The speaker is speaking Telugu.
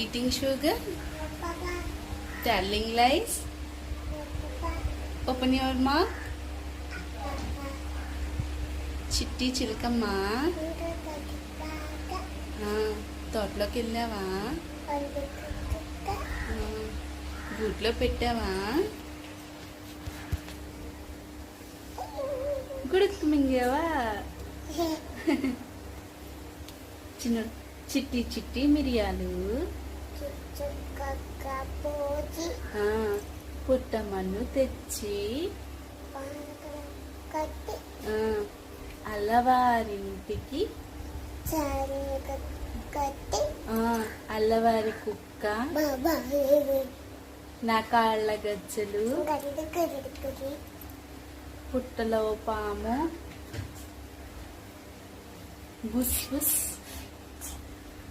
Eating sugar? Telling lies? Open your mouth. చిట్టి చిలకమ్మ తోటలోకి వెళ్ళావా? గూట్లో పెట్టావా? గుడుకు మింగావా? చిన్న చిట్టి చిట్టి మిరియాలు పుట్టమన్ను తెచ్చి అల్లవారింటికి అల్లవారి కుక్క నా కాళ్ళ గజ్జలు పుట్టలో పాము బుస్ బుస్